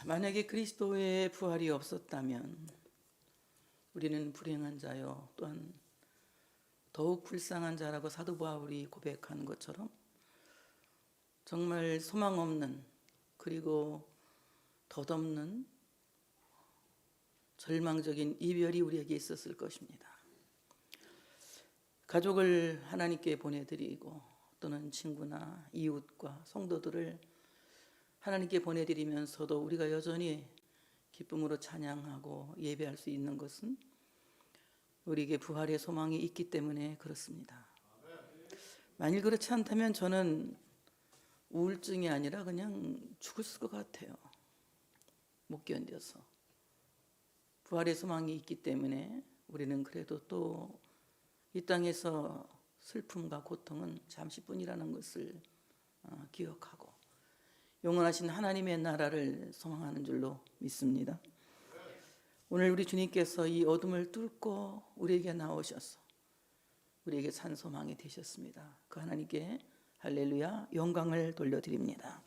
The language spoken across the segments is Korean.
만약에 그리스도의 부활이 없었다면 우리는 불행한 자요, 또한 더욱 불쌍한 자라고 사도 바울이 고백한 것처럼 정말 소망 없는, 그리고 덧없는 절망적인 이별이 우리에게 있었을 것입니다. 가족을 하나님께 보내드리고 또는 친구나 이웃과 성도들을 하나님께 보내드리면서도 우리가 여전히 기쁨으로 찬양하고 예배할 수 있는 것은 우리에게 부활의 소망이 있기 때문에 그렇습니다. 만일 그렇지 않다면 저는 우울증이 아니라 그냥 죽을 것 같아요. 못 견뎌서. 부활의 소망이 있기 때문에 우리는 그래도 또 이 땅에서 슬픔과 고통은 잠시뿐이라는 것을 기억하고 영원하신 하나님의 나라를 소망하는 줄로 믿습니다. 오늘 우리 주님께서 이 어둠을 뚫고 우리에게 나오셔서 우리에게 산 소망이 되셨습니다. 그 하나님께 할렐루야 영광을 돌려드립니다.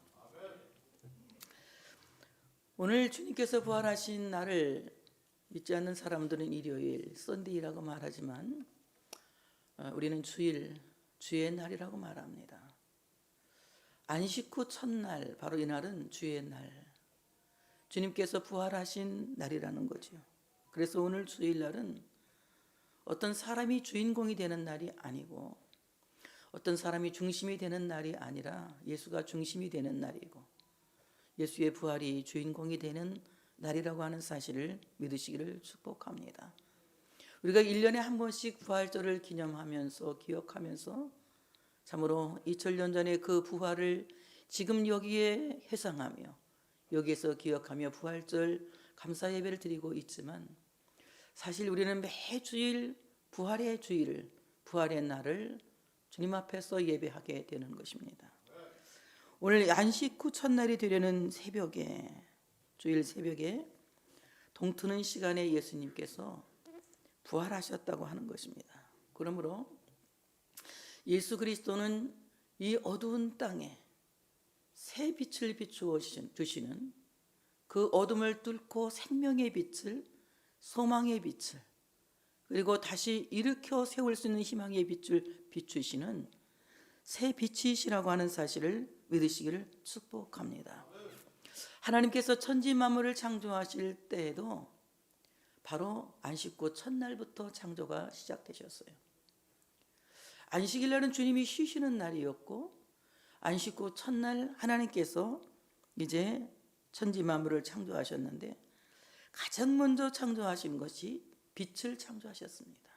오늘 주님께서 부활하신 날을 믿지 않는 사람들은 일요일, 썬데이라고 말하지만 우리는 주일, 주의 날이라고 말합니다. 안식 후 첫날, 바로 이 날은 주의 날, 주님께서 부활하신 날이라는 거죠. 그래서 오늘 주일날은 어떤 사람이 주인공이 되는 날이 아니고 어떤 사람이 중심이 되는 날이 아니라 예수가 중심이 되는 날이고 예수의 부활이 주인공이 되는 날이라고 하는 사실을 믿으시기를 축복합니다. 우리가 1년에 한 번씩 부활절을 기념하면서 기억하면서 참으로 2000년 전에 그 부활을 지금 여기에 회상하며 여기에서 기억하며 부활절 감사 예배를 드리고 있지만 사실 우리는 매주일 부활의 주일을, 부활의 날을 주님 앞에서 예배하게 되는 것입니다. 오늘 안식 후 첫날이 되려는 새벽에, 주일 새벽에 동트는 시간에 예수님께서 부활하셨다고 하는 것입니다. 그러므로 예수 그리스도는 이 어두운 땅에 새 빛을 비추어 주시는 그 어둠을 뚫고 생명의 빛을, 소망의 빛을, 그리고 다시 일으켜 세울 수 있는 희망의 빛을 비추시는 새 빛이시라고 하는 사실을 믿으시기를 축복합니다. 하나님께서 천지 만물을 창조하실 때에도 바로 안식 후 첫날부터 창조가 시작되셨어요. 안식일날은 주님이 쉬시는 날이었고 안식 후 첫날 하나님께서 이제 천지 만물을 창조하셨는데 가장 먼저 창조하신 것이 빛을 창조하셨습니다.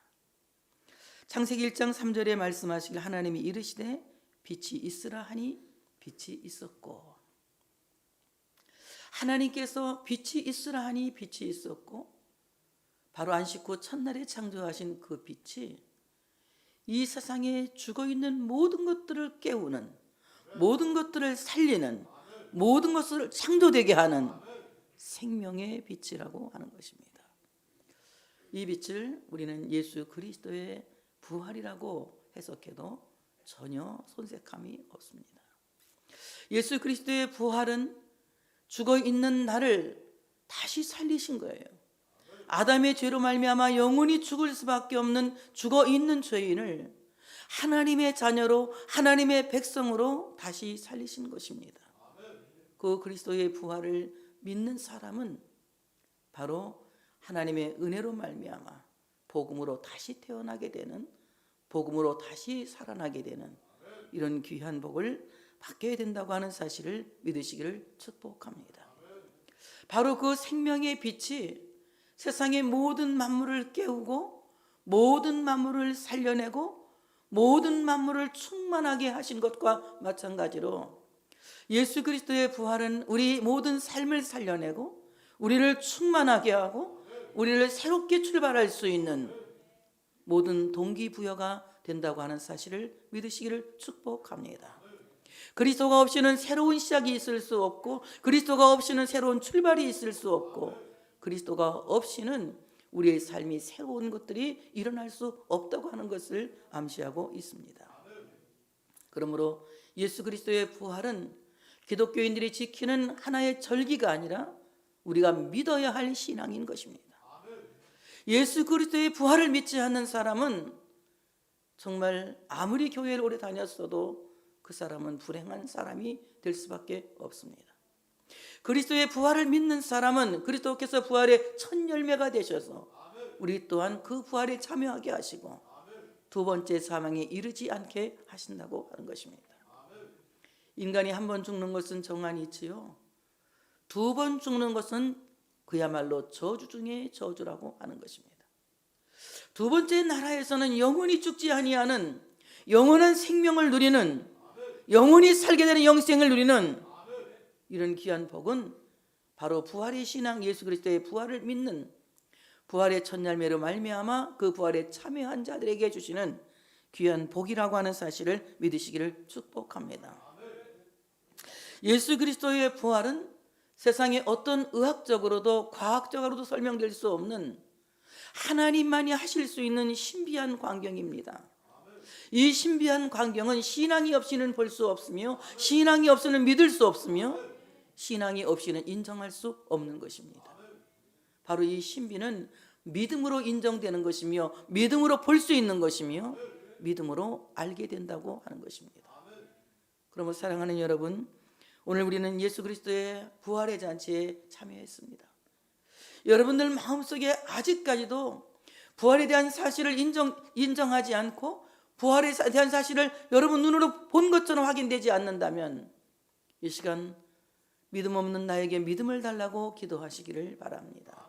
창세기 1장 3절에 말씀하시길 하나님이 이르시되 빛이 있으라 하니 빛이 있었고, 하나님께서 빛이 있으라 하니 빛이 있었고 바로 안식 후 첫날에 창조하신 그 빛이 이 세상에 죽어있는 모든 것들을 깨우는, 모든 것들을 살리는, 모든 것을 창조되게 하는 생명의 빛이라고 하는 것입니다. 이 빛을 우리는 예수 그리스도의 부활이라고 해석해도 전혀 손색함이 없습니다. 예수 그리스도의 부활은 죽어있는 나를 다시 살리신 거예요. 아담의 죄로 말미암아 영원히 죽을 수밖에 없는 죽어있는 죄인을 하나님의 자녀로, 하나님의 백성으로 다시 살리신 것입니다. 그 그리스도의 부활을 믿는 사람은 바로 하나님의 은혜로 말미암아 복음으로 다시 태어나게 되는, 복음으로 다시 살아나게 되는 이런 귀한 복을 받게 된다고 하는 사실을 믿으시기를 축복합니다. 바로 그 생명의 빛이 세상의 모든 만물을 깨우고 모든 만물을 살려내고 모든 만물을 충만하게 하신 것과 마찬가지로 예수 그리스도의 부활은 우리 모든 삶을 살려내고 우리를 충만하게 하고 우리를 새롭게 출발할 수 있는 모든 동기부여가 된다고 하는 사실을 믿으시기를 축복합니다. 그리스도가 없이는 새로운 시작이 있을 수 없고 그리스도가 없이는 새로운 출발이 있을 수 없고 그리스도가 없이는 우리의 삶이 새로운 것들이 일어날 수 없다고 하는 것을 암시하고 있습니다. 그러므로 예수 그리스도의 부활은 기독교인들이 지키는 하나의 절기가 아니라 우리가 믿어야 할 신앙인 것입니다. 예수 그리스도의 부활을 믿지 않는 사람은 정말 아무리 교회를 오래 다녔어도 그 사람은 불행한 사람이 될 수밖에 없습니다. 그리스도의 부활을 믿는 사람은 그리스도께서 부활의 첫 열매가 되셔서 우리 또한 그 부활에 참여하게 하시고 두 번째 사망에 이르지 않게 하신다고 하는 것입니다. 인간이 한 번 죽는 것은 정한이 있지요. 두 번 죽는 것은 그야말로 저주 중에 저주라고 하는 것입니다. 두 번째 나라에서는 영원히 죽지 아니하는 영원한 생명을 누리는, 영원히 살게 되는 영생을 누리는 이런 귀한 복은 바로 부활의 신앙, 예수 그리스도의 부활을 믿는, 부활의 첫 열매로 말미암아 그 부활에 참여한 자들에게 주시는 귀한 복이라고 하는 사실을 믿으시기를 축복합니다. 예수 그리스도의 부활은 세상에 어떤 의학적으로도 과학적으로도 설명될 수 없는 하나님만이 하실 수 있는 신비한 광경입니다. 이 신비한 광경은 신앙이 없이는 볼 수 없으며, 신앙이 없이는 믿을 수 없으며, 신앙이 없이는 인정할 수 없는 것입니다. 바로 이 신비는 믿음으로 인정되는 것이며, 믿음으로 볼 수 있는 것이며, 믿음으로 알게 된다고 하는 것입니다. 그러므로 사랑하는 여러분, 오늘 우리는 예수 그리스도의 부활의 잔치에 참여했습니다. 여러분들 마음속에 아직까지도 부활에 대한 사실을 인정하지 않고 부활에 대한 사실을 여러분 눈으로 본 것처럼 확인되지 않는다면 이 시간 믿음 없는 나에게 믿음을 달라고 기도하시기를 바랍니다.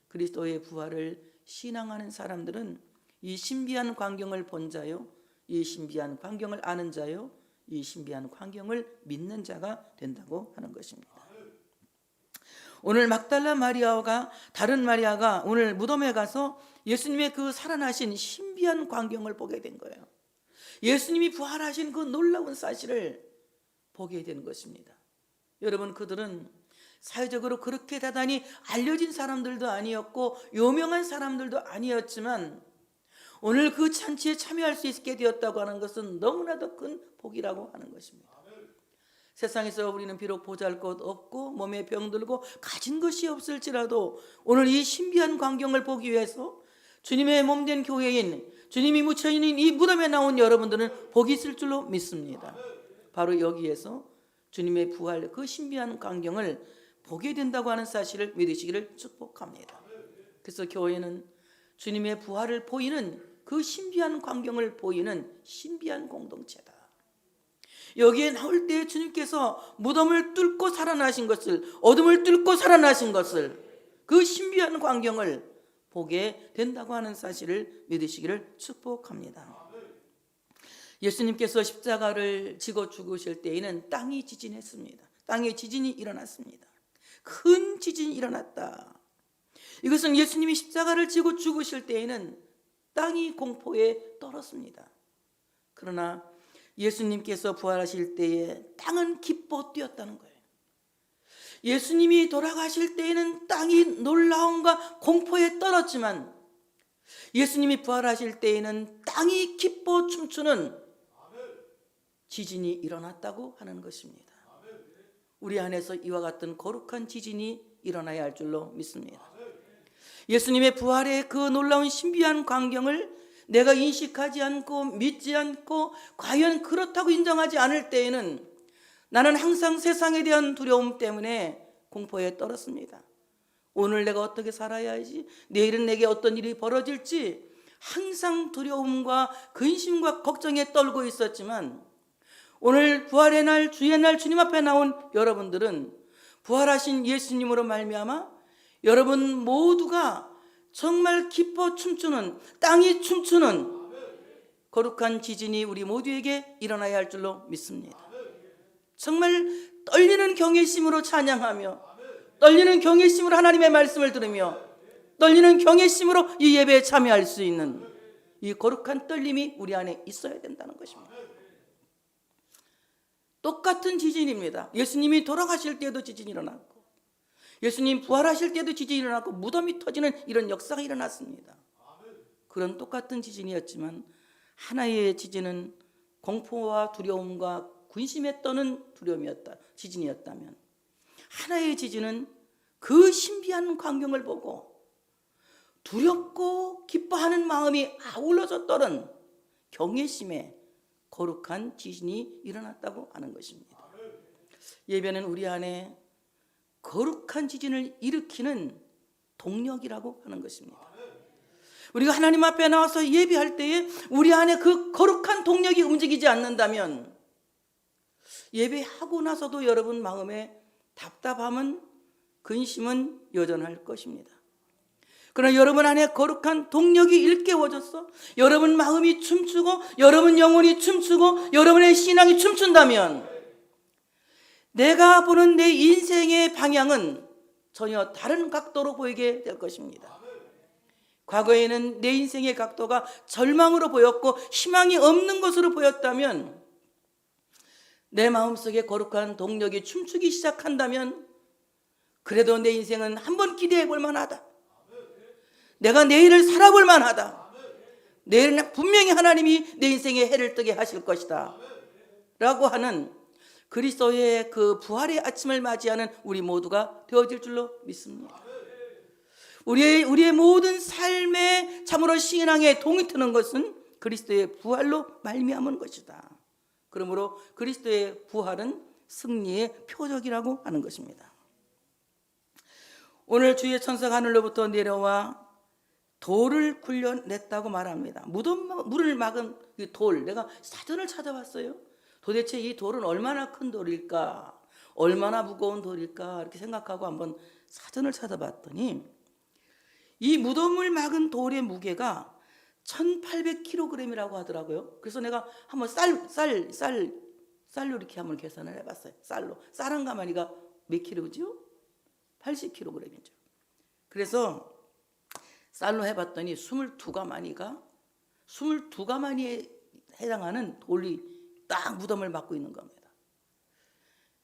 그리스도의 부활을 신앙하는 사람들은 이 신비한 광경을 본 자요, 이 신비한 광경을 아는 자요, 이 신비한 광경을 믿는 자가 된다고 하는 것입니다. 오늘 막달라 마리아가, 다른 마리아가 오늘 무덤에 가서 예수님의 그 살아나신 신비한 광경을 보게 된 거예요. 예수님이 부활하신 그 놀라운 사실을 보게 된 것입니다. 여러분, 그들은 사회적으로 그렇게 대단히 알려진 사람들도 아니었고 유명한 사람들도 아니었지만 오늘 그 잔치에 참여할 수 있게 되었다고 하는 것은 너무나도 큰 복이라고 하는 것입니다. 세상에서 우리는 비록 보잘것 없고 몸에 병들고 가진 것이 없을지라도 오늘 이 신비한 광경을 보기 위해서 주님의 몸된 교회인, 주님이 묻혀있는 이 무덤에 나온 여러분들은 복이 있을 줄로 믿습니다. 바로 여기에서 주님의 부활, 그 신비한 광경을 보게 된다고 하는 사실을 믿으시기를 축복합니다. 그래서 교회는 주님의 부활을 보이는 그 신비한 광경을 보이는 신비한 공동체다. 여기에 나올 때 주님께서 무덤을 뚫고 살아나신 것을, 어둠을 뚫고 살아나신 것을, 그 신비한 광경을 보게 된다고 하는 사실을 믿으시기를 축복합니다. 예수님께서 십자가를 지고 죽으실 때에는 땅이 지진했습니다. 땅에 지진이 일어났습니다. 큰 지진이 일어났다. 이것은 예수님이 십자가를 지고 죽으실 때에는 땅이 공포에 떨었습니다. 그러나 예수님께서 부활하실 때에 땅은 기뻐 뛰었다는 거예요. 예수님이 돌아가실 때에는 땅이 놀라움과 공포에 떨었지만 예수님이 부활하실 때에는 땅이 기뻐 춤추는 지진이 일어났다고 하는 것입니다. 우리 안에서 이와 같은 거룩한 지진이 일어나야 할 줄로 믿습니다. 예수님의 부활의 그 놀라운 신비한 광경을 내가 인식하지 않고 믿지 않고 과연 그렇다고 인정하지 않을 때에는 나는 항상 세상에 대한 두려움 때문에 공포에 떨었습니다. 오늘 내가 어떻게 살아야 하지? 내일은 내게 어떤 일이 벌어질지 항상 두려움과 근심과 걱정에 떨고 있었지만 오늘 부활의 날, 주의 날 주님 앞에 나온 여러분들은 부활하신 예수님으로 말미암아 여러분 모두가 정말 기뻐 춤추는, 땅이 춤추는 거룩한 지진이 우리 모두에게 일어나야 할 줄로 믿습니다. 정말 떨리는 경외심으로 찬양하며, 떨리는 경외심으로 하나님의 말씀을 들으며, 떨리는 경외심으로 이 예배에 참여할 수 있는 이 거룩한 떨림이 우리 안에 있어야 된다는 것입니다. 똑같은 지진입니다. 예수님이 돌아가실 때도 지진이 일어났고 예수님 부활하실 때도 지진이 일어났고 무덤이 터지는 이런 역사가 일어났습니다. 그런 똑같은 지진이었지만 하나의 지진은 공포와 두려움과 근심에 떠는 두려움이었다, 지진이었다면 하나의 지진은 그 신비한 광경을 보고 두렵고 기뻐하는 마음이 아울러져 떠는 경외심에 거룩한 지진이 일어났다고 하는 것입니다. 예배는 우리 안에 거룩한 지진을 일으키는 동력이라고 하는 것입니다. 우리가 하나님 앞에 나와서 예배할 때에 우리 안에 그 거룩한 동력이 움직이지 않는다면 예배하고 나서도 여러분 마음에 답답함은, 근심은 여전할 것입니다. 그러나 여러분 안에 거룩한 동력이 일깨워져서 여러분 마음이 춤추고 여러분 영혼이 춤추고 여러분의 신앙이 춤춘다면 내가 보는 내 인생의 방향은 전혀 다른 각도로 보이게 될 것입니다. 과거에는 내 인생의 각도가 절망으로 보였고 희망이 없는 것으로 보였다면 내 마음속에 거룩한 동력이 춤추기 시작한다면 그래도 내 인생은 한번 기대해 볼 만하다. 내가 내일을 살아볼 만하다. 내일은 분명히 하나님이 내 인생에 해를 뜨게 하실 것이다 라고 하는 그리스도의 그 부활의 아침을 맞이하는 우리 모두가 되어질 줄로 믿습니다. 우리의 모든 삶에 참으로 신앙에 동이 트는 것은 그리스도의 부활로 말미암은 것이다. 그러므로 그리스도의 부활은 승리의 표적이라고 하는 것입니다. 오늘 주의 천사가 하늘로부터 내려와 돌을 굴려냈다고 말합니다. 물을 막은 이 돌, 내가 사전을 찾아봤어요. 도대체 이 돌은 얼마나 큰 돌일까, 얼마나 무거운 돌일까 이렇게 생각하고 한번 사전을 찾아봤더니 이 무덤을 막은 돌의 무게가 1800kg이라고 하더라고요. 그래서 내가 한번 쌀로 이렇게 한번 계산을 해봤어요. 쌀 한 가마니가 몇 킬로죠? 80kg이죠. 그래서 쌀로 해봤더니 22가마니에 해당하는 돌이 딱 무덤을 막고 있는 겁니다.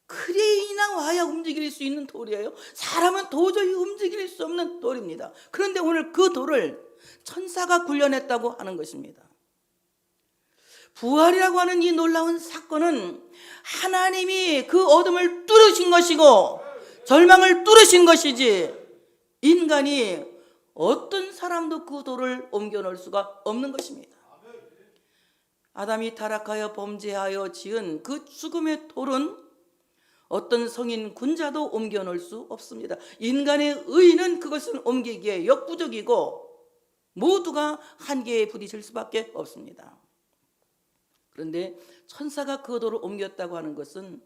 크레인이나 와야 움직일 수 있는 돌이에요. 사람은 도저히 움직일 수 없는 돌입니다. 그런데 오늘 그 돌을 천사가 굴려냈다고 하는 것입니다. 부활이라고 하는 이 놀라운 사건은 하나님이 그 어둠을 뚫으신 것이고 절망을 뚫으신 것이지 인간이 어떤 사람도 그 돌을 옮겨놓을 수가 없는 것입니다. 아담이 타락하여 범죄하여 지은 그 죽음의 돌은 어떤 성인 군자도 옮겨놓을 수 없습니다. 인간의 의는 그것을 옮기기에 역부족이고 모두가 한계에 부딪힐 수밖에 없습니다. 그런데 천사가 그 돌을 옮겼다고 하는 것은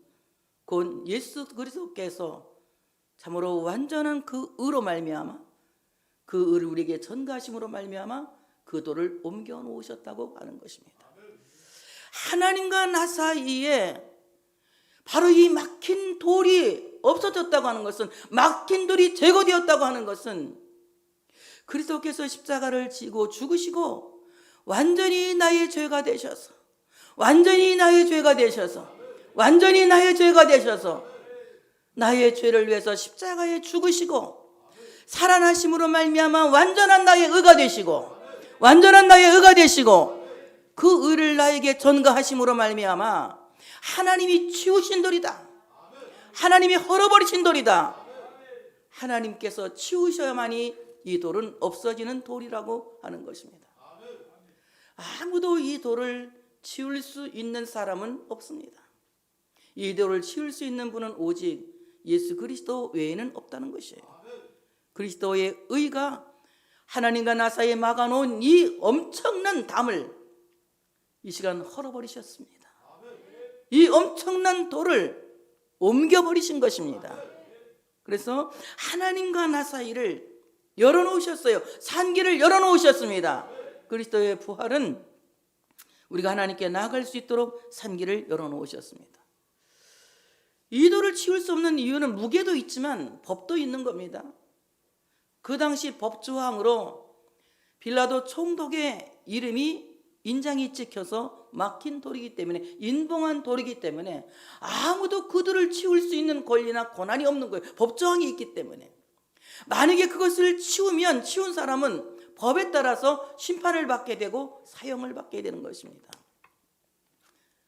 곧 예수 그리스도께서 참으로 완전한 그 의로 말미암아 그 의를 우리에게 전가하심으로 말미암아 그 돌을 옮겨 놓으셨다고 하는 것입니다. 하나님과 나 사이에 바로 이 막힌 돌이 없어졌다고 하는 것은, 막힌 돌이 제거되었다고 하는 것은 그리스도께서 십자가를 지고 죽으시고 완전히 나의 죄가 되셔서 완전히 나의 죄가 되셔서 나의 죄를 위해서 십자가에 죽으시고 살아나심으로 말미암아 완전한 나의 의가 되시고 그 의를 나에게 전가하심으로 말미암아 하나님이 치우신 돌이다. 하나님이 헐어버리신 돌이다. 하나님께서 치우셔야만이 이 돌은 없어지는 돌이라고 하는 것입니다. 아무도 이 돌을 치울 수 있는 사람은 없습니다. 이 돌을 치울 수 있는 분은 오직 예수 그리스도 외에는 없다는 것이에요. 그리스도의 의가 하나님과 나 사이에 막아놓은 이 엄청난 담을 이 시간 헐어버리셨습니다. 이 엄청난 돌을 옮겨버리신 것입니다. 그래서 하나님과 나 사이를 열어놓으셨어요. 산길을 열어놓으셨습니다. 그리스도의 부활은 우리가 하나님께 나아갈 수 있도록 산길을 열어놓으셨습니다. 이 돌을 치울 수 없는 이유는 무게도 있지만 법도 있는 겁니다. 그 당시 법조항으로 빌라도 총독의 이름이 인장이 찍혀서 막힌 돌이기 때문에, 인봉한 돌이기 때문에 아무도 그들을 치울 수 있는 권리나 권한이 없는 거예요. 법조항이 있기 때문에. 만약에 그것을 치운 사람은 법에 따라서 심판을 받게 되고 사형을 받게 되는 것입니다.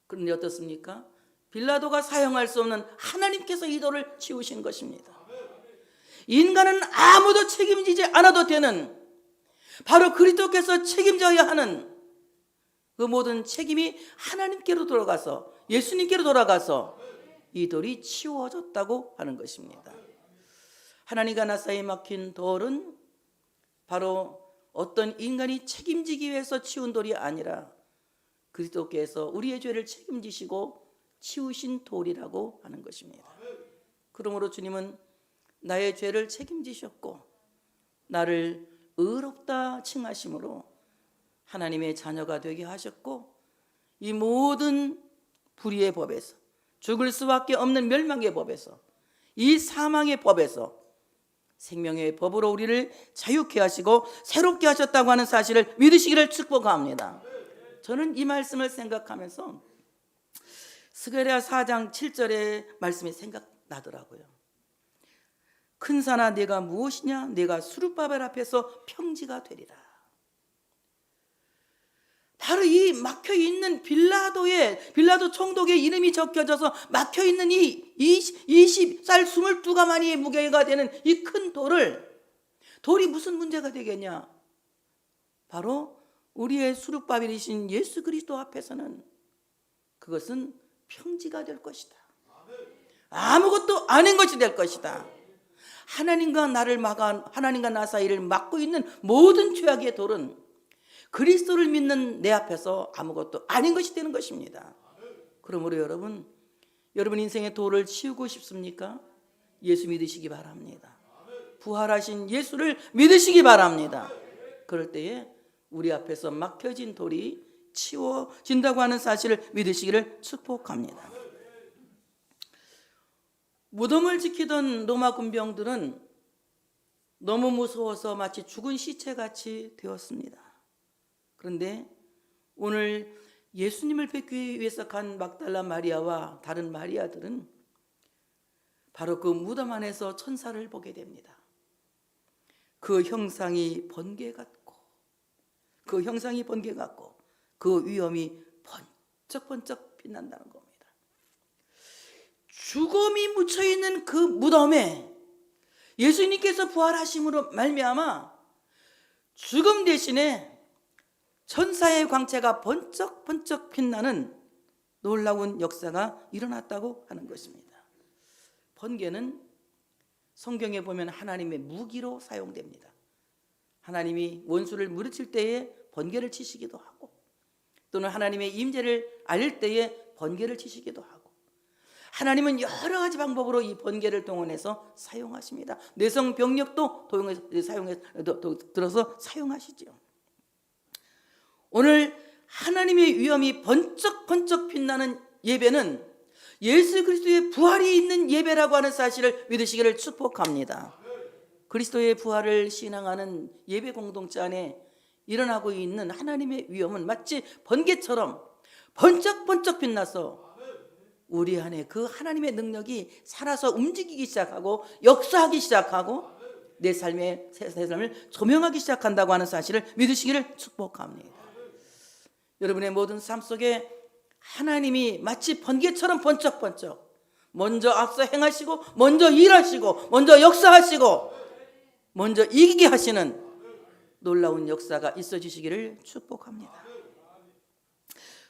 그런데 어떻습니까? 빌라도가 사형할 수 없는 하나님께서 이 돌을 치우신 것입니다. 인간은 아무도 책임지지 않아도 되는, 바로 그리스도께서 책임져야 하는 그 모든 책임이 하나님께로 돌아가서, 예수님께로 돌아가서 이 돌이 치워졌다고 하는 것입니다. 하나님과 나 사이에 막힌 돌은 바로 어떤 인간이 책임지기 위해서 치운 돌이 아니라 그리스도께서 우리의 죄를 책임지시고 치우신 돌이라고 하는 것입니다. 그러므로 주님은 나의 죄를 책임지셨고 나를 의롭다 칭하심으로 하나님의 자녀가 되게 하셨고, 이 모든 불의의 법에서, 죽을 수밖에 없는 멸망의 법에서, 이 사망의 법에서 생명의 법으로 우리를 자유케 하시고 새롭게 하셨다고 하는 사실을 믿으시기를 축복합니다. 저는 이 말씀을 생각하면서 스가랴 4장 7절의 말씀이 생각나더라고요. 큰 산아 내가 무엇이냐, 내가 수룹바벨 앞에서 평지가 되리라. 바로 이 막혀있는 빌라도 총독의 이름이 적혀져서 막혀있는 이 20쌀 22가마니의 무게가 되는 이 큰 돌이 무슨 문제가 되겠냐? 바로 우리의 수룹바벨이신 예수 그리스도 앞에서는 그것은 평지가 될 것이다. 아무것도 아닌 것이 될 것이다. 하나님과 나 사이를 막고 있는 모든 죄악의 돌은 그리스도를 믿는 내 앞에서 아무것도 아닌 것이 되는 것입니다. 그러므로 여러분 인생의 돌을 치우고 싶습니까? 예수 믿으시기 바랍니다. 부활하신 예수를 믿으시기 바랍니다. 그럴 때에 우리 앞에서 막혀진 돌이 치워진다고 하는 사실을 믿으시기를 축복합니다. 무덤을 지키던 로마 군병들은 너무 무서워서 마치 죽은 시체같이 되었습니다. 그런데 오늘 예수님을 뵙기 위해서 간 막달라 마리아와 다른 마리아들은 바로 그 무덤 안에서 천사를 보게 됩니다. 그 형상이 번개 같고 그 위엄이 번쩍번쩍 빛난다는 겁니다. 죽음이 묻혀있는 그 무덤에 예수님께서 부활하심으로 말미암아 죽음 대신에 천사의 광채가 번쩍번쩍 빛나는 놀라운 역사가 일어났다고 하는 것입니다. 번개는 성경에 보면 하나님의 무기로 사용됩니다. 하나님이 원수를 무르칠 때에 번개를 치시기도 하고, 또는 하나님의 임재를 알릴 때에 번개를 치시기도 하고, 하나님은 여러 가지 방법으로 이 번개를 동원해서 사용하십니다. 내성 병력도 들어서 사용하시죠. 오늘 하나님의 위엄이 번쩍번쩍 빛나는 예배는 예수 그리스도의 부활이 있는 예배라고 하는 사실을 믿으시기를 축복합니다. 그리스도의 부활을 신앙하는 예배 공동체 안에 일어나고 있는 하나님의 위엄은 마치 번개처럼 번쩍번쩍 빛나서 우리 안에 그 하나님의 능력이 살아서 움직이기 시작하고 역사하기 시작하고 내 삶을 조명하기 시작한다고 하는 사실을 믿으시기를 축복합니다. 여러분의 모든 삶 속에 하나님이 마치 번개처럼 번쩍번쩍 먼저 앞서 행하시고, 먼저 일하시고, 먼저 역사하시고, 먼저 이기게 하시는 놀라운 역사가 있어 주시기를 축복합니다.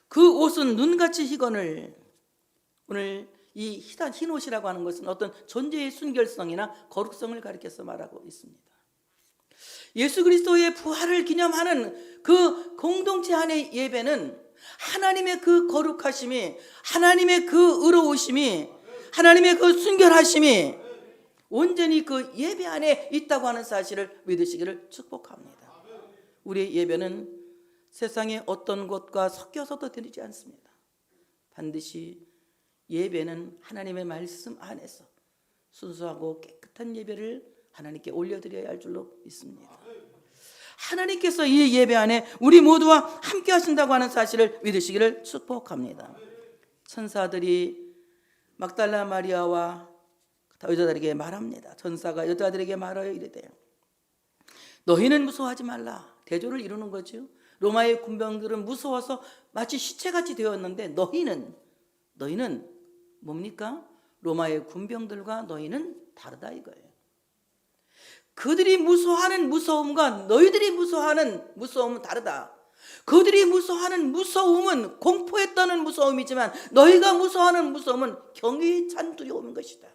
그 옷은 눈같이 희건을, 오늘 이 흰 옷이라고 하는 것은 어떤 존재의 순결성이나 거룩성을 가리켜서 말하고 있습니다. 예수 그리스도의 부활을 기념하는 그 공동체 안의 예배는 하나님의 그 거룩하심이, 하나님의 그 의로우심이, 하나님의 그 순결하심이 온전히 그 예배 안에 있다고 하는 사실을 믿으시기를 축복합니다. 우리의 예배는 세상의 어떤 것과 섞여서도 드리지 않습니다. 반드시 예배는 하나님의 말씀 안에서 순수하고 깨끗한 예배를 하나님께 올려드려야 할 줄로 믿습니다. 하나님께서 이 예배 안에 우리 모두와 함께 하신다고 하는 사실을 믿으시기를 축복합니다. 천사들이 막달라 마리아와 여자들에게 말합니다. 천사가 여자들에게 말하여 이르되 너희는 무서워하지 말라. 대조를 이루는 거죠. 로마의 군병들은 무서워서 마치 시체같이 되었는데 너희는 뭡니까? 로마의 군병들과 너희는 다르다 이거예요. 그들이 무서워하는 무서움과 너희들이 무서워하는 무서움은 다르다. 그들이 무서워하는 무서움은 공포에 떠는 무서움이지만 너희가 무서워하는 무서움은 경외에 찬 두려움인 것이다.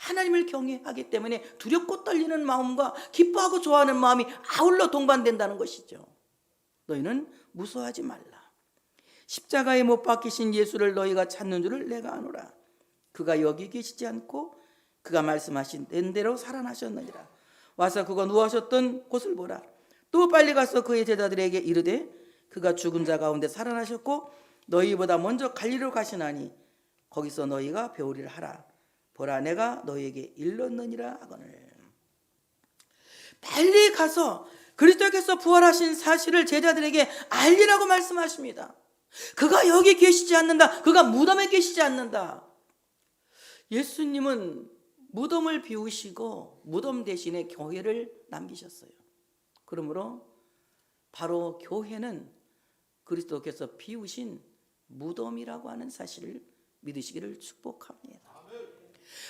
하나님을 경외하기 때문에 두렵고 떨리는 마음과 기뻐하고 좋아하는 마음이 아울러 동반된다는 것이죠. 너희는 무서워하지 말라. 십자가에 못 박히신 예수를 너희가 찾는 줄을 내가 아노라. 그가 여기 계시지 않고 그가 말씀하신 대로 살아나셨느니라. 와서 그가 누워하셨던 곳을 보라. 또 빨리 가서 그의 제자들에게 이르되 그가 죽은 자 가운데 살아나셨고 너희보다 먼저 갈리로 가시나니 거기서 너희가 배우리를 하라. 보라 내가 너희에게 일렀느니라 하거늘. 빨리 가서 그리스도께서 부활하신 사실을 제자들에게 알리라고 말씀하십니다. 그가 여기 계시지 않는다. 그가 무덤에 계시지 않는다. 예수님은 무덤을 비우시고 무덤 대신에 교회를 남기셨어요. 그러므로 바로 교회는 그리스도께서 비우신 무덤이라고 하는 사실을 믿으시기를 축복합니다.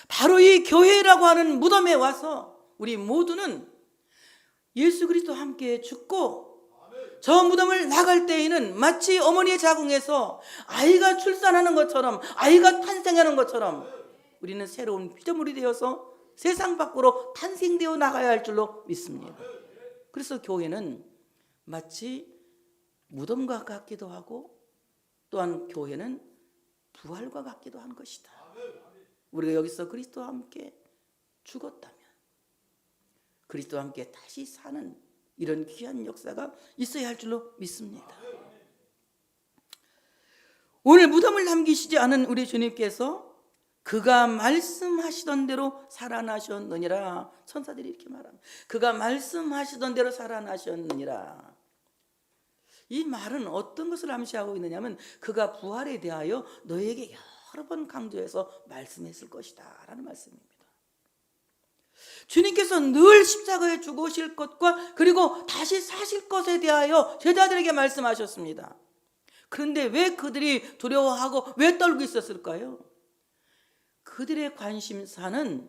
바로 이 교회라고 하는 무덤에 와서 우리 모두는 예수 그리스도와 함께 죽고 저 무덤을 나갈 때에는 마치 어머니의 자궁에서 아이가 출산하는 것처럼, 아이가 탄생하는 것처럼 우리는 새로운 피조물이 되어서 세상 밖으로 탄생되어 나가야 할 줄로 믿습니다. 그래서 교회는 마치 무덤과 같기도 하고 또한 교회는 부활과 같기도 한 것이다. 우리가 여기서 그리스도와 함께 죽었다면 그리스도와 함께 다시 사는 이런 귀한 역사가 있어야 할 줄로 믿습니다. 오늘 무덤을 남기시지 않은 우리 주님께서 그가 말씀하시던 대로 살아나셨느니라. 천사들이 이렇게 말합니다. 그가 말씀하시던 대로 살아나셨느니라. 이 말은 어떤 것을 암시하고 있느냐면 그가 부활에 대하여 너에게 여러 번 강조해서 말씀했을 것이다 라는 말씀입니다. 주님께서 늘 십자가에 죽으실 것과 그리고 다시 사실 것에 대하여 제자들에게 말씀하셨습니다. 그런데 왜 그들이 두려워하고 왜 떨고 있었을까요? 그들의 관심사는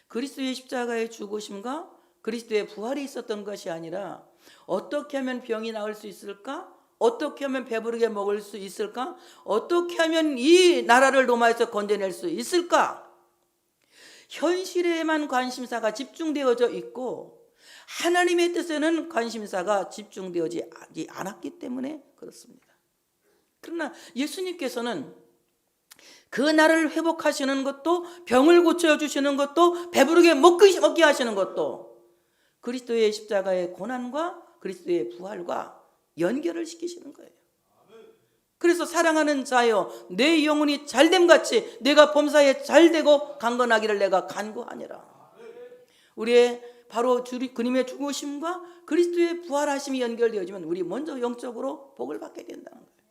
그리스도의 십자가의 죽으심과 그리스도의 부활이 있었던 것이 아니라 어떻게 하면 병이 나을 수 있을까? 어떻게 하면 배부르게 먹을 수 있을까? 어떻게 하면 이 나라를 로마에서 건져낼 수 있을까? 현실에만 관심사가 집중되어져 있고 하나님의 뜻에는 관심사가 집중되어지 않았기 때문에 그렇습니다. 그러나 예수님께서는 그 나라를 회복하시는 것도 병을 고쳐주시는 것도 배부르게 먹게 하시는 것도 그리스도의 십자가의 고난과 그리스도의 부활과 연결을 시키시는 거예요. 그래서 사랑하는 자여 내 영혼이 잘됨같이 내가 범사에 잘되고 강건하기를 내가 간구하니라. 우리의 바로 그님의 죽으심과 그리스도의 부활하심이 연결되어지면 우리 먼저 영적으로 복을 받게 된다는 거예요.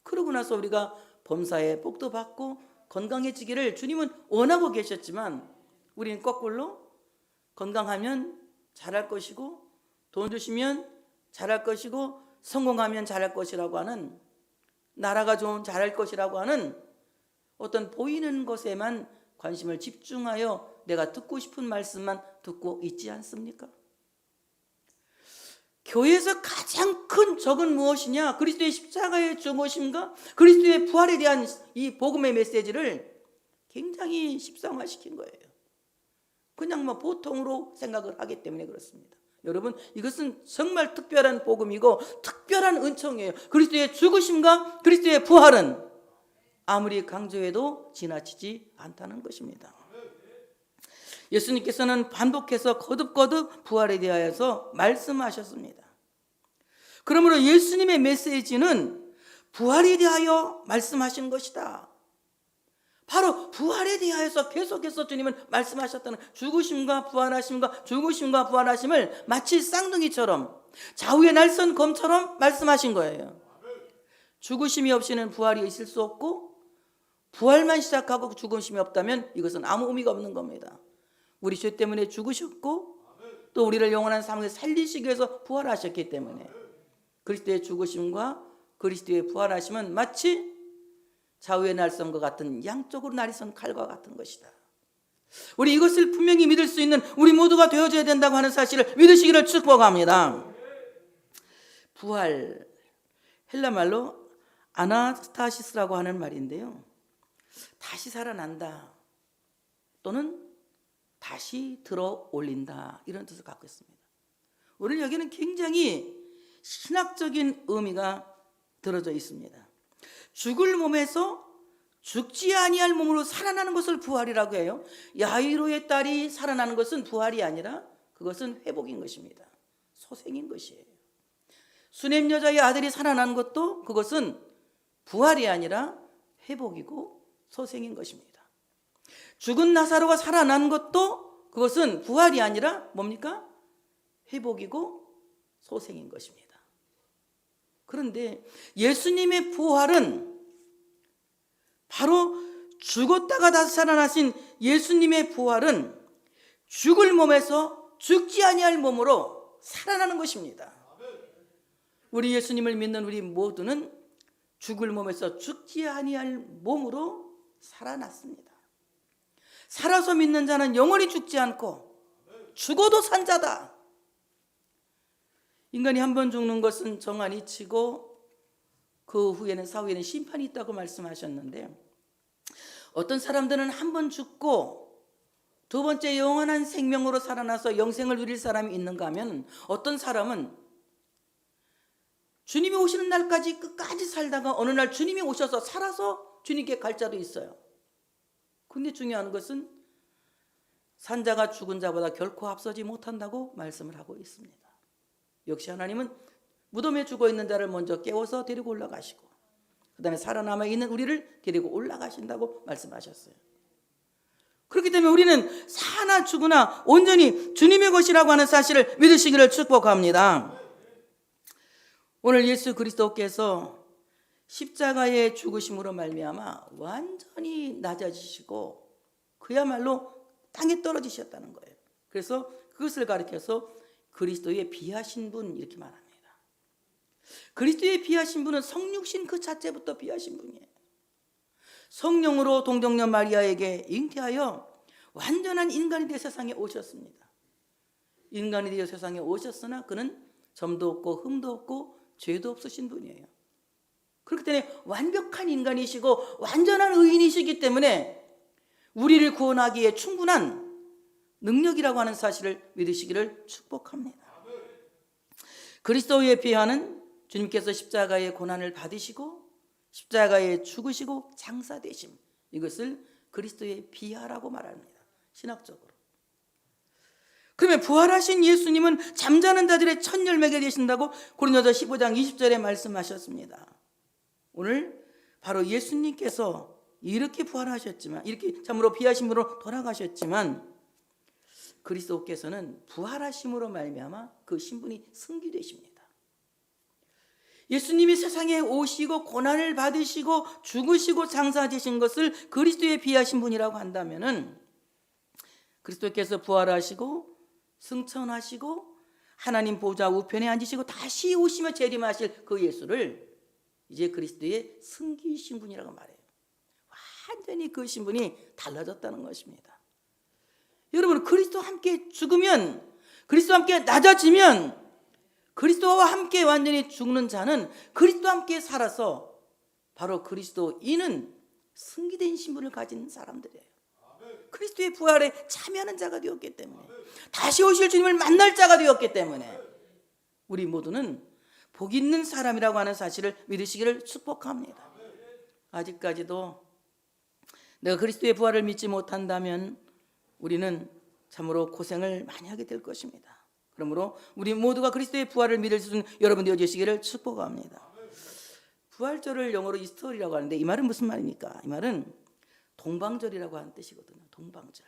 그러고 나서 우리가 범사에 복도 받고 건강해지기를 주님은 원하고 계셨지만 우리는 거꾸로 건강하면 잘할 것이고 돈 주시면 잘할 것이고 성공하면 잘할 것이라고 하는 나라가 좀 잘할 것이라고 하는 어떤 보이는 것에만 관심을 집중하여 내가 듣고 싶은 말씀만 듣고 있지 않습니까? 교회에서 가장 큰 적은 무엇이냐? 그리스도의 십자가의 죽으심과 그리스도의 부활에 대한 이 복음의 메시지를 굉장히 십상화시킨 거예요. 그냥 뭐 보통으로 생각을 하기 때문에 그렇습니다. 여러분 이것은 정말 특별한 복음이고 특별한 은총이에요. 그리스도의 죽으심과 그리스도의 부활은 아무리 강조해도 지나치지 않다는 것입니다. 예수님께서는 반복해서 거듭거듭 부활에 대하여서 말씀하셨습니다. 그러므로 예수님의 메시지는 부활에 대하여 말씀하신 것이다. 바로 부활에 대하여서 계속해서 주님은 말씀하셨다는 죽으심과 부활하심과 죽으심과 부활하심을 마치 쌍둥이처럼 좌우의 날선 검처럼 말씀하신 거예요. 죽으심이 없이는 부활이 있을 수 없고 부활만 시작하고 죽으심이 없다면 이것은 아무 의미가 없는 겁니다. 우리 죄 때문에 죽으셨고 또 우리를 영원한 삶에 살리시기 위해서 부활하셨기 때문에 그리스도의 죽으심과 그리스도의 부활하심은 마치 좌우의 날선과 같은 양쪽으로 날이 선 칼과 같은 것이다. 우리 이것을 분명히 믿을 수 있는 우리 모두가 되어줘야 된다고 하는 사실을 믿으시기를 축복합니다. 부활, 헬라 말로 아나스타시스라고 하는 말인데요, 다시 살아난다 또는 다시 들어 올린다, 이런 뜻을 갖고 있습니다. 오늘 여기는 굉장히 신학적인 의미가 들어져 있습니다. 죽을 몸에서 죽지 아니할 몸으로 살아나는 것을 부활이라고 해요. 야이로의 딸이 살아나는 것은 부활이 아니라 그것은 회복인 것입니다. 소생인 것이에요. 수넴 여자의 아들이 살아나는 것도 그것은 부활이 아니라 회복이고 소생인 것입니다. 죽은 나사로가 살아난 것도 그것은 부활이 아니라 뭡니까? 회복이고 소생인 것입니다. 그런데 예수님의 부활은 바로 죽었다가 다시 살아나신 예수님의 부활은 죽을 몸에서 죽지 아니할 몸으로 살아나는 것입니다. 우리 예수님을 믿는 우리 모두는 죽을 몸에서 죽지 아니할 몸으로 살아났습니다. 살아서 믿는 자는 영원히 죽지 않고 죽어도 산 자다. 인간이 한 번 죽는 것은 정한이 치고 그 후에는 사후에는 심판이 있다고 말씀하셨는데, 어떤 사람들은 한 번 죽고 두 번째 영원한 생명으로 살아나서 영생을 누릴 사람이 있는가 하면, 어떤 사람은 주님이 오시는 날까지 끝까지 살다가 어느 날 주님이 오셔서 살아서 주님께 갈 자도 있어요. 근데 중요한 것은 산 자가 죽은 자보다 결코 앞서지 못한다고 말씀을 하고 있습니다. 역시 하나님은 무덤에 죽어 있는 자를 먼저 깨워서 데리고 올라가시고 그 다음에 살아남아 있는 우리를 데리고 올라가신다고 말씀하셨어요. 그렇기 때문에 우리는 사나 죽으나 온전히 주님의 것이라고 하는 사실을 믿으시기를 축복합니다. 오늘 예수 그리스도께서 십자가의 죽으심으로 말미암아 완전히 낮아지시고 그야말로 땅에 떨어지셨다는 거예요. 그래서 그것을 가리켜서 그리스도의 비하신 분, 이렇게 말합니다. 그리스도의 비하신 분은 성육신 그 자체부터 비하신 분이에요. 성령으로 동정녀 마리아에게 잉태하여 완전한 인간이 되어 세상에 오셨습니다. 인간이 되어 세상에 오셨으나 그는 점도 없고 흠도 없고 죄도 없으신 분이에요. 그렇기 때문에 완벽한 인간이시고 완전한 의인이시기 때문에 우리를 구원하기에 충분한 능력이라고 하는 사실을 믿으시기를 축복합니다. 그리스도의 비하는 주님께서 십자가의 고난을 받으시고 십자가에 죽으시고 장사되심, 이것을 그리스도의 비하라고 말합니다. 신학적으로. 그러면 부활하신 예수님은 잠자는 자들의 첫 열매가 되신다고 고린도서 15장 20절에 말씀하셨습니다. 오늘 바로 예수님께서 이렇게 부활하셨지만, 이렇게 참으로 비하신 분으로 돌아가셨지만, 그리스도께서는 부활하심으로 말미암아 그 신분이 승기되십니다. 예수님이 세상에 오시고 고난을 받으시고 죽으시고 장사되신 것을 그리스도의 비하신 분이라고 한다면은, 그리스도께서 부활하시고 승천하시고 하나님 보좌 우편에 앉으시고 다시 오시며 재림하실 그 예수를 이제 그리스도의 승기 신분이라고 말해요. 완전히 그 신분이 달라졌다는 것입니다. 여러분, 그리스도와 함께 죽으면, 그리스도와 함께 낮아지면, 그리스도와 함께 완전히 죽는 자는 그리스도와 함께 살아서 바로 그리스도인은 승기된 신분을 가진 사람들이에요. 그리스도의 부활에 참여하는 자가 되었기 때문에, 다시 오실 주님을 만날 자가 되었기 때문에 우리 모두는 복 있는 사람이라고 하는 사실을 믿으시기를 축복합니다. 아직까지도 내가 그리스도의 부활을 믿지 못한다면 우리는 참으로 고생을 많이 하게 될 것입니다. 그러므로 우리 모두가 그리스도의 부활을 믿을 수 있는 여러분 되어주시기를 축복합니다. 부활절을 영어로 이스터리라고 하는데, 이 말은 무슨 말입니까? 이 말은 동방절이라고 하는 뜻이거든요. 동방절.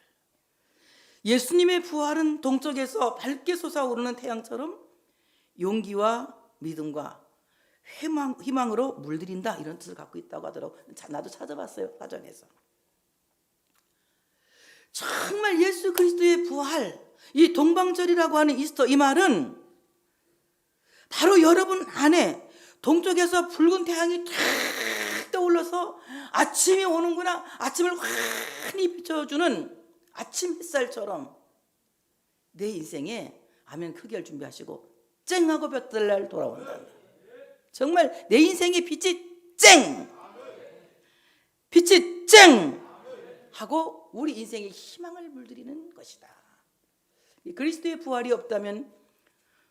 예수님의 부활은 동쪽에서 밝게 솟아오르는 태양처럼 용기와 믿음과 희망으로 물들인다, 이런 뜻을 갖고 있다고 하더라고요. 나도 찾아봤어요, 사전에서. 정말 예수 그리스도의 부활, 이 동방절이라고 하는 이스터, 이 말은 바로 여러분 안에 동쪽에서 붉은 태양이 탁 떠올라서 아침이 오는구나, 아침을 환히 비춰주는 아침 햇살처럼 내 인생에 아멘 크게 할 준비하시고 쨍하고 볕들날 돌아온다. 정말 내 인생의 빛이 쨍! 빛이 쨍! 하고 우리 인생의 희망을 물들이는 것이다. 그리스도의 부활이 없다면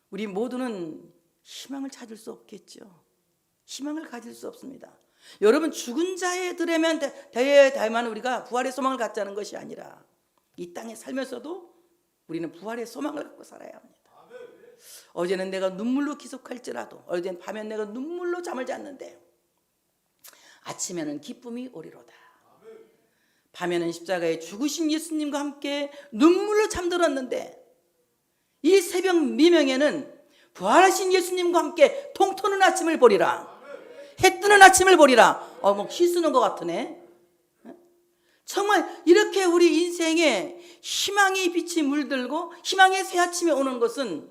우리 모두는 희망을 찾을 수 없겠죠. 희망을 가질 수 없습니다. 여러분, 죽은 자들에만 대해야만 우리가 부활의 소망을 갖자는 것이 아니라 이 땅에 살면서도 우리는 부활의 소망을 갖고 살아야 합니다. 어제는 내가 눈물로 기속할지라도, 어제는 밤에 내가 눈물로 잠을 잤는데 아침에는 기쁨이 오리로다. 밤에는 십자가에 죽으신 예수님과 함께 눈물로 잠들었는데 이 새벽 미명에는 부활하신 예수님과 함께 통터는 아침을 보리라. 해 뜨는 아침을 보리라. 뭐 희쓰는 것 같으네. 정말 이렇게 우리 인생에 희망의 빛이 물들고 희망의 새 아침이 오는 것은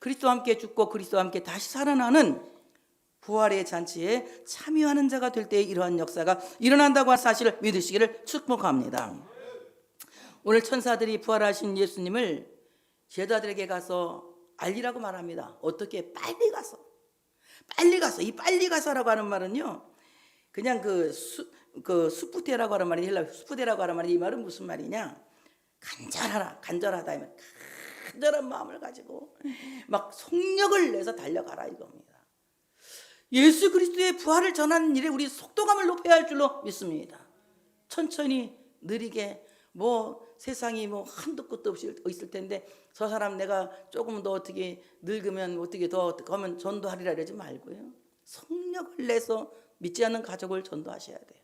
그리스도와 함께 죽고 그리스도와 함께 다시 살아나는 부활의 잔치에 참여하는 자가 될 때에 이러한 역사가 일어난다고 하는 사실을 믿으시기를 축복합니다. 오늘 천사들이 부활하신 예수님을 제자들에게 가서 알리라고 말합니다. 어떻게? 빨리 가서. 이 빨리 가서라고 하는 말은요, 그냥 수프테라고 하는 말이 헬라 수프테라고 하는 말이, 이 말은 무슨 말이냐? 간절하다 하면 간절한 마음을 가지고 막 속력을 내서 달려가라 이겁니다. 예수 그리스도의 부활을 전하는 일에 우리 속도감을 높여야 할 줄로 믿습니다. 천천히 느리게, 세상이 한도 끝도 없이 있을 텐데 저 사람 내가 조금 더 어떻게 늙으면 어떻게 더 가면 전도하리라 이러지 말고요, 속력을 내서 믿지 않는 가족을 전도하셔야 돼요.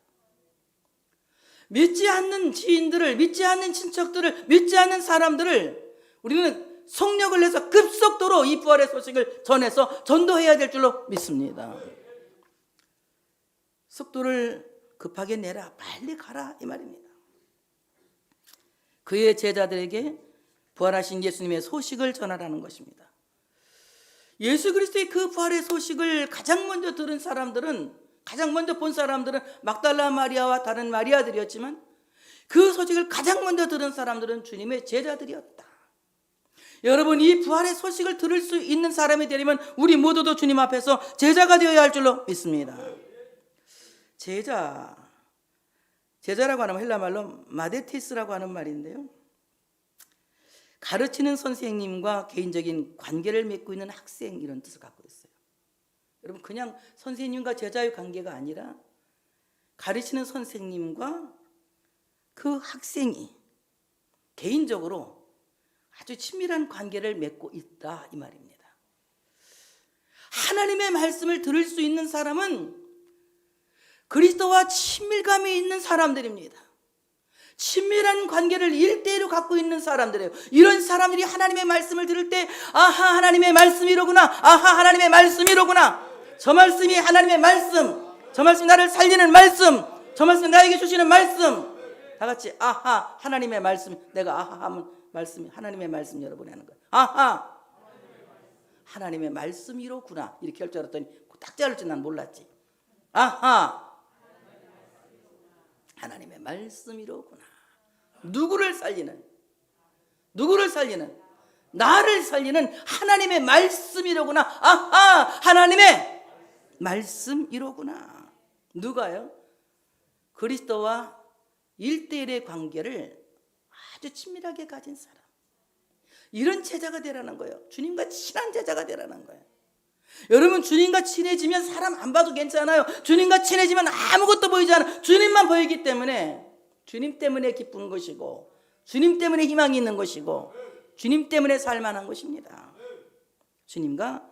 믿지 않는 지인들을, 믿지 않는 친척들을, 믿지 않는 사람들을 우리는 속력을 내서 급속도로 이 부활의 소식을 전해서 전도해야 될 줄로 믿습니다. 속도를 급하게 내라, 빨리 가라 이 말입니다. 그의 제자들에게 부활하신 예수님의 소식을 전하라는 것입니다. 예수 그리스도의 그 부활의 소식을 가장 먼저 들은 사람들은, 가장 먼저 본 사람들은 막달라 마리아와 다른 마리아들이었지만 그 소식을 가장 먼저 들은 사람들은 주님의 제자들이었다. 여러분, 이 부활의 소식을 들을 수 있는 사람이 되려면 우리 모두도 주님 앞에서 제자가 되어야 할 줄로 믿습니다. 제자라고 하는 헬라 말로 마데티스라고 하는 말인데요, 가르치는 선생님과 개인적인 관계를 맺고 있는 학생, 이런 뜻을 갖고 있어요. 여러분, 그냥 선생님과 제자의 관계가 아니라 가르치는 선생님과 그 학생이 개인적으로 아주 친밀한 관계를 맺고 있다 이 말입니다. 하나님의 말씀을 들을 수 있는 사람은 그리스도와 친밀감이 있는 사람들입니다. 친밀한 관계를 1대1로 갖고 있는 사람들이에요. 이런 사람들이 하나님의 말씀을 들을 때, 아하, 하나님의 말씀이로구나, 아하, 하나님의 말씀이로구나, 저 말씀이 하나님의 말씀, 저 말씀이 나를 살리는 말씀, 저 말씀이 나에게 주시는 말씀, 다 같이 아하, 하나님의 말씀. 내가 아하 하면 말씀이 하나님의 말씀 여러분이 하는 거예요. 아하, 하나님의 말씀이로구나, 이렇게 할 줄 알았더니 딱 자를 줄 난 몰랐지. 아하, 하나님의 말씀이로구나. 누구를 살리는? 나를 살리는 하나님의 말씀이로구나. 아하, 하나님의 말씀이로구나. 누가요? 그리스도와 1대1의 관계를 아주 친밀하게 가진 사람. 이런 제자가 되라는 거예요. 주님과 친한 제자가 되라는 거예요. 여러분, 주님과 친해지면 사람 안 봐도 괜찮아요. 주님과 친해지면 아무것도 보이지 않아요. 주님만 보이기 때문에, 주님 때문에 기쁜 것이고, 주님 때문에 희망이 있는 것이고, 주님 때문에 살만한 것입니다. 주님과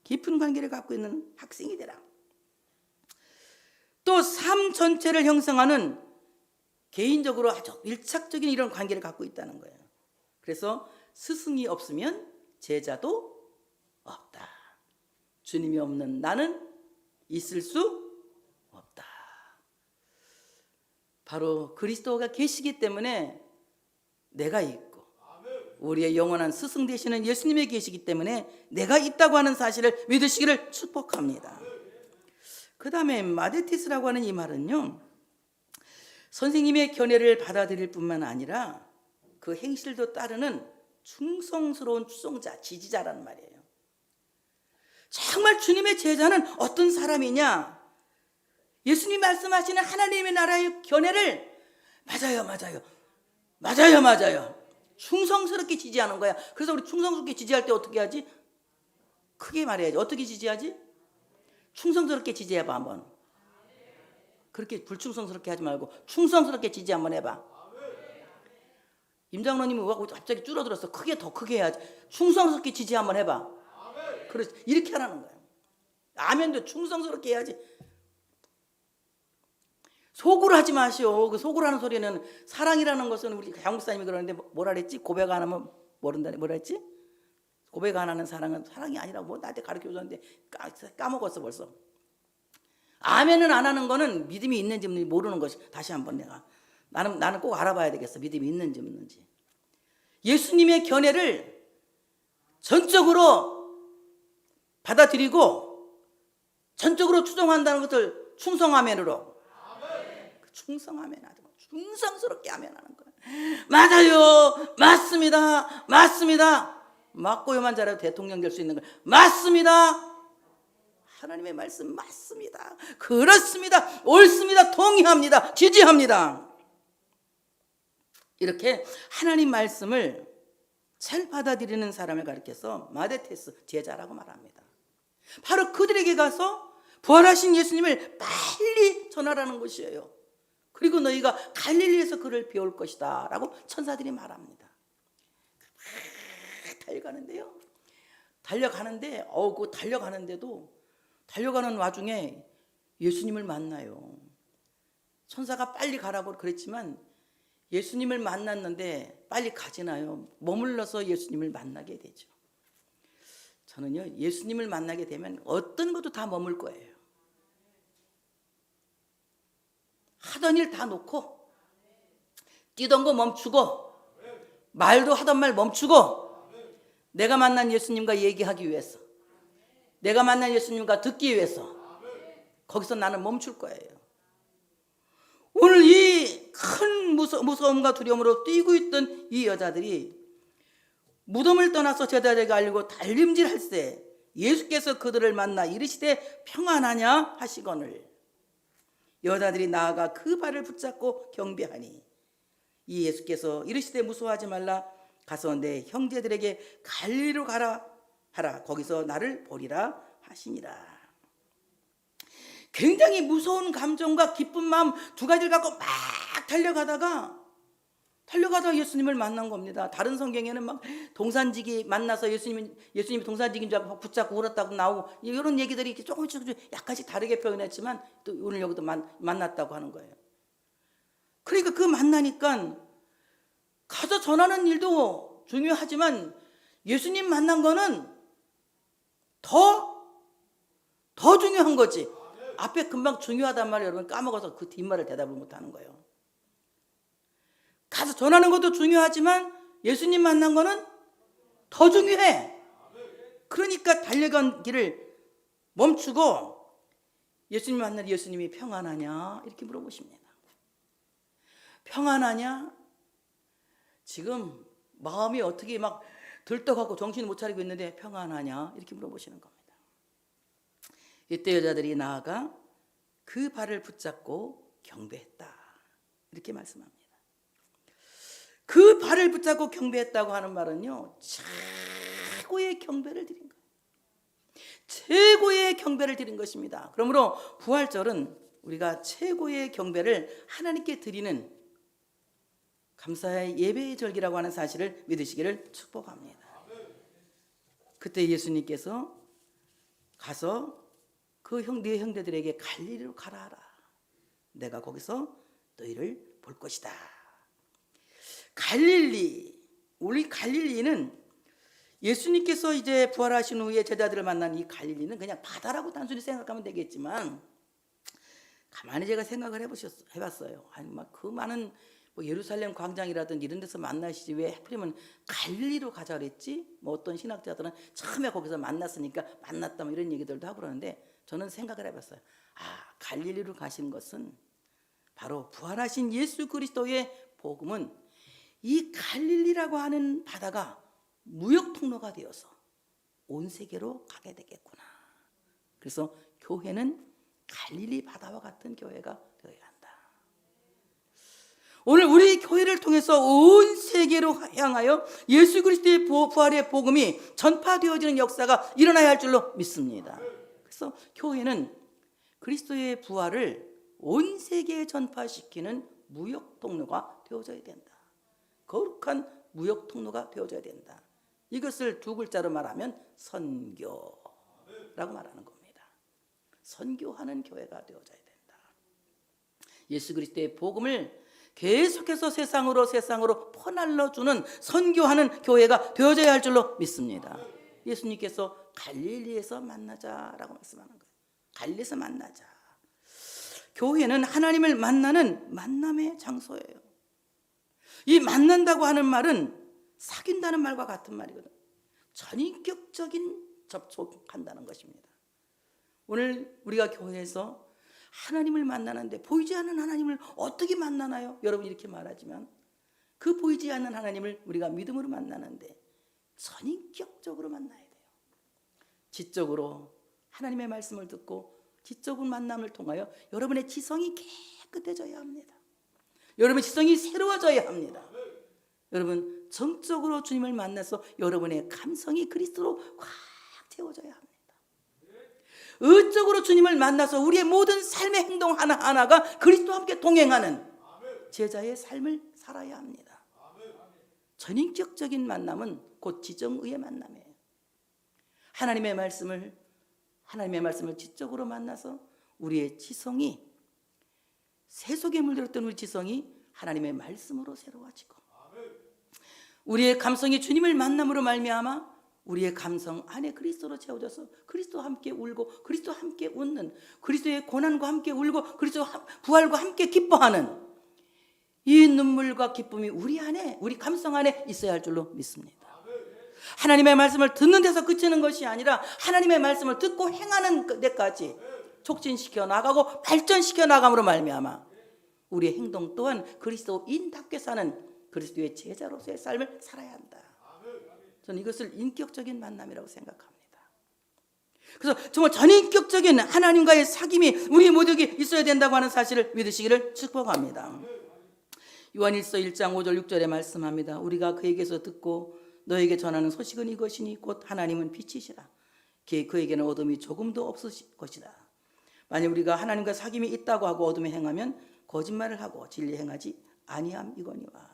깊은 관계를 갖고 있는 학생이 되라. 또 삶 전체를 형성하는 개인적으로 아주 밀착적인 이런 관계를 갖고 있다는 거예요. 그래서 스승이 없으면 제자도 없다. 주님이 없는 나는 있을 수 없다. 바로 그리스도가 계시기 때문에 내가 있고, 우리의 영원한 스승 되시는 예수님이 계시기 때문에 내가 있다고 하는 사실을 믿으시기를 축복합니다. 그 다음에 마데티스라고 하는 이 말은요, 선생님의 견해를 받아들일 뿐만 아니라 그 행실도 따르는 충성스러운 추종자, 지지자라는 말이에요. 정말 주님의 제자는 어떤 사람이냐? 예수님이 말씀하시는 하나님의 나라의 견해를 맞아요 충성스럽게 지지하는 거야. 그래서 우리 충성스럽게 지지할 때 어떻게 하지? 크게 말해야지. 어떻게 지지하지? 충성스럽게 지지해봐 한번. 그렇게 불충성스럽게 하지 말고 충성스럽게 지지 한번 해봐. 임장로님이 왜 갑자기 줄어들었어? 더 크게 해야지. 충성스럽게 지지 한번 해봐. 그렇지. 이렇게 하라는 거야. 아멘도 충성스럽게 해야지. 속으로 하지 마시오. 그 속으로 하는 소리는, 사랑이라는 것은 우리 장목사님이 그러는데 뭐라 그랬지? 고백 안 하면 모른다. 뭐라 했지? 고백 안 하는 사랑은 사랑이 아니라고 뭐 나한테 가르쳐줬는데 까먹었어 벌써. 아멘은 안 하는 거는 믿음이 있는지 없는지 모르는 것이. 다시 한번 나는 꼭 알아봐야 되겠어. 믿음이 있는지 없는지. 예수님의 견해를 전적으로 받아들이고 전적으로 추종한다는 것을 충성아멘으로. 충성아멘 하죠. 충성스럽게 아멘하는 거예요. 맞아요. 맞습니다. 맞고요만 잘해도 대통령 될 수 있는 거예요. 맞습니다. 하나님의 말씀 맞습니다. 그렇습니다. 옳습니다. 동의합니다. 지지합니다. 이렇게 하나님 말씀을 잘 받아들이는 사람을 가리켜서 마데테스, 제자라고 말합니다. 바로 그들에게 가서 부활하신 예수님을 빨리 전하라는 것이에요. 그리고 너희가 갈릴리에서 그를 배울 것이다 라고 천사들이 말합니다. 달려가는데 그 달려가는데도 달려가는 와중에 예수님을 만나요. 천사가 빨리 가라고 그랬지만 예수님을 만났는데 빨리 가지나요? 머물러서 예수님을 만나게 되죠. 저는요, 예수님을 만나게 되면 어떤 것도 다 머물 거예요. 하던 일 다 놓고, 뛰던 거 멈추고, 말도 하던 말 멈추고, 내가 만난 예수님과 얘기하기 위해서, 내가 만난 예수님과 듣기 위해서 거기서 나는 멈출 거예요. 오늘 이 큰 무서움과 두려움으로 뛰고 있던 이 여자들이 무덤을 떠나서 제자들에게 알리고 달림질할 때 예수께서 그들을 만나 이르시되 평안하냐 하시거늘 여자들이 나아가 그 발을 붙잡고 경배하니 이 예수께서 이르시되 무서워하지 말라 가서 내 형제들에게 갈릴리로 가라 하라 거기서 나를 보리라 하시니라. 굉장히 무서운 감정과 기쁜 마음 두 가지를 갖고 막 달려가다가 예수님을 만난 겁니다. 다른 성경에는 막 동산지기 만나서 예수님이 동산지기인 줄 알고 붙잡고 울었다고 나오고 이런 얘기들이 이렇게 조금씩 약간씩 다르게 표현했지만 또 오늘 여기도 만났다고 하는 거예요. 그러니까 그 만나니까 가서 전하는 일도 중요하지만 예수님 만난 거는 더 중요한 거지. 앞에 금방 중요하단 말을 여러분 까먹어서 그 뒷말을 대답을 못하는 거예요. 가서 전하는 것도 중요하지만 예수님 만난 거는 더 중요해. 그러니까 달려간 길을 멈추고 예수님 만날 예수님이 평안하냐 이렇게 물어보십니다. 평안하냐? 지금 마음이 어떻게 막 들떡하고 정신을 못 차리고 있는데 평안하냐 이렇게 물어보시는 겁니다. 이때 여자들이 나아가 그 발을 붙잡고 경배했다 이렇게 말씀합니다. 그 발을 붙잡고 경배했다고 하는 말은요, 최고의 경배를 드린 거예요. 최고의 경배를 드린 것입니다. 그러므로 부활절은 우리가 최고의 경배를 하나님께 드리는 감사의 예배의 절기라고 하는 사실을 믿으시기를 축복합니다. 그때 예수님께서 가서 네 형제들에게 갈릴리로 가라 하라. 내가 거기서 너희를 볼 것이다. 우리 갈릴리는 예수님께서 이제 부활하신 후에 제자들을 만난 이 갈릴리는 그냥 바다라고 단순히 생각하면 되겠지만 가만히 제가 생각을 해봤어요. 아니 막 그 많은 뭐 예루살렘 광장이라든지 이런 데서 만나시지 왜 하필이면 갈릴리로 가자 그랬지? 뭐 어떤 신학자들은 처음에 거기서 만났으니까 만났다 뭐 이런 얘기들도 하고 그러는데 저는 생각을 해봤어요. 갈릴리로 가신 것은 바로 부활하신 예수 그리스도의 복음은 이 갈릴리라고 하는 바다가 무역 통로가 되어서 온 세계로 가게 되겠구나. 그래서 교회는 갈릴리 바다와 같은 교회가 되어야 한다. 오늘 우리 교회를 통해서 온 세계로 향하여 예수 그리스도의 부활의 복음이 전파되어지는 역사가 일어나야 할 줄로 믿습니다. 그래서 교회는 그리스도의 부활을 온 세계에 전파시키는 무역 통로가 되어져야 된다. 거룩한 무역 통로가 되어져야 된다. 이것을 두 글자로 말하면 선교라고 말하는 겁니다. 선교하는 교회가 되어져야 된다. 예수 그리스도의 복음을 계속해서 세상으로 퍼날려주는 선교하는 교회가 되어져야 할 줄로 믿습니다. 예수님께서 갈릴리에서 만나자라고 말씀하는 거예요. 갈릴리에서 만나자. 교회는 하나님을 만나는 만남의 장소예요. 이 만난다고 하는 말은 사귄다는 말과 같은 말이거든요. 전인격적인 접촉한다는 것입니다. 오늘 우리가 교회에서 하나님을 만나는데 보이지 않는 하나님을 어떻게 만나나요? 여러분 이렇게 말하지만 그 보이지 않는 하나님을 우리가 믿음으로 만나는데 전인격적으로 만나야 돼요. 지적으로 하나님의 말씀을 듣고 지적인 만남을 통하여 여러분의 지성이 깨끗해져야 합니다. 여러분의 지성이 새로워져야 합니다. 여러분 정적으로 주님을 만나서 여러분의 감성이 그리스도로 꽉 채워져야 합니다. 의적으로 주님을 만나서 우리의 모든 삶의 행동 하나하나가 그리스도와 함께 동행하는 제자의 삶을 살아야 합니다. 전인격적인 만남은 곧 지정의의 만남이에요. 하나님의 말씀을 지적으로 만나서 우리의 지성이 세속에 물들었던 우리 지성이 하나님의 말씀으로 새로워지고 우리의 감성이 주님을 만남으로 말미암아 우리의 감성 안에 그리스도로 채워져서 그리스도와 함께 울고 그리스도와 함께 웃는 그리스도의 고난과 함께 울고 그리스도 부활과 함께 기뻐하는 이 눈물과 기쁨이 우리 안에 우리 감성 안에 있어야 할 줄로 믿습니다. 하나님의 말씀을 듣는 데서 그치는 것이 아니라 하나님의 말씀을 듣고 행하는 데까지 촉진시켜 나가고 발전시켜 나감으로 말미암아 우리의 행동 또한 그리스도인답게 사는 그리스도의 제자로서의 삶을 살아야 한다. 저는 이것을 인격적인 만남이라고 생각합니다. 그래서 정말 전인격적인 하나님과의 사귐이 우리 모두에게 있어야 된다고 하는 사실을 믿으시기를 축복합니다. 요한일서 1장 5절 6절에 말씀합니다. 우리가 그에게서 듣고 너에게 전하는 소식은 이것이니 곧 하나님은 빛이시라. 그에게는 어둠이 조금도 없을 것이다. 만약 우리가 하나님과 사귐이 있다고 하고 어둠에 행하면 거짓말을 하고 진리 행하지 아니함이거니와.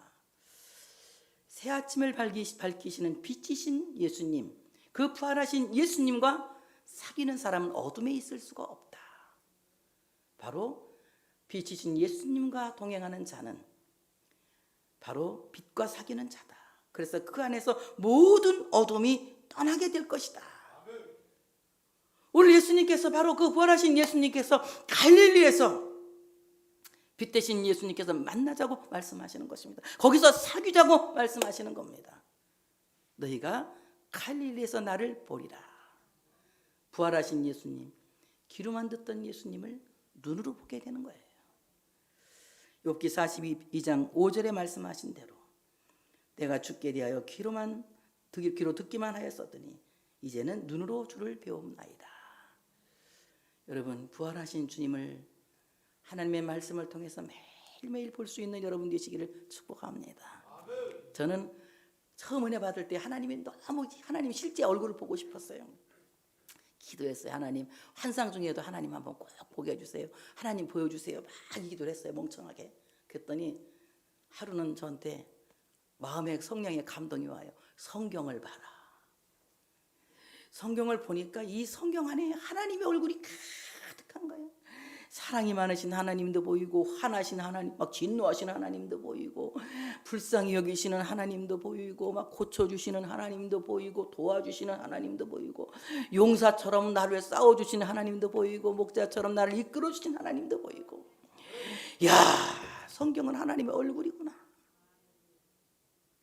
새 아침을 밝히시는 빛이신 예수님, 그 부활하신 예수님과 사귀는 사람은 어둠에 있을 수가 없다. 바로 빛이신 예수님과 동행하는 자는 바로 빛과 사귀는 자다. 그래서 그 안에서 모든 어둠이 떠나게 될 것이다. 오늘 예수님께서 바로 그 부활하신 예수님께서 갈릴리에서 빛 대신 예수님께서 만나자고 말씀하시는 것입니다. 거기서 사귀자고 말씀하시는 겁니다. 너희가 갈릴리에서 나를 보리라. 부활하신 예수님, 귀로만 듣던 예수님을 눈으로 보게 되는 거예요. 욥기 42장 5절에 말씀하신 대로 내가 주께 대하여 귀로 듣기만 하였었더니 이제는 눈으로 주를 배움나이다. 여러분 부활하신 주님을 하나님의 말씀을 통해서 매일매일 볼 수 있는 여러분 되시기를 축복합니다. 저는 처음 은혜 받을 때 하나님 실제 얼굴을 보고 싶었어요. 기도했어요. 하나님 환상 중에도 하나님 한번 꼭 보게 해주세요. 하나님 보여주세요. 막 기도를 했어요. 멍청하게. 그랬더니 하루는 저한테 마음의 성령의 감동이 와요. 성경을 봐라. 성경을 보니까 이 성경 안에 하나님의 얼굴이 가득한 거예요. 사랑이 많으신 하나님도 보이고 화나신 하나님, 막 진노하신 하나님도 보이고 불쌍히 여기시는 하나님도 보이고 막 고쳐주시는 하나님도 보이고 도와주시는 하나님도 보이고 용사처럼 나를 위해 싸워주시는 하나님도 보이고 목자처럼 나를 이끌어주시는 하나님도 보이고 야 성경은 하나님의 얼굴이구나.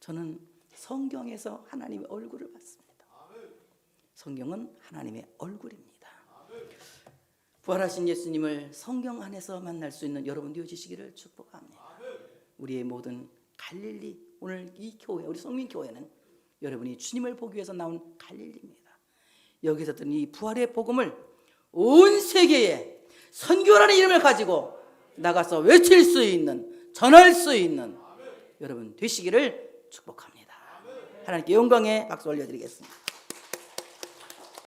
저는 성경에서 하나님의 얼굴을 봤습니다. 성경은 하나님의 얼굴입니다. 부활하신 예수님을 성경 안에서 만날 수 있는 여러분 되어지시기를 축복합니다. 우리의 모든 갈릴리, 오늘 이 교회, 우리 성민교회는 여러분이 주님을 보기 위해서 나온 갈릴리입니다. 여기서 듣는 이 부활의 복음을 온 세계에 선교라는 이름을 가지고 나가서 외칠 수 있는, 전할 수 있는 여러분 되시기를 축복합니다. 하나님께 영광의 박수 올려드리겠습니다.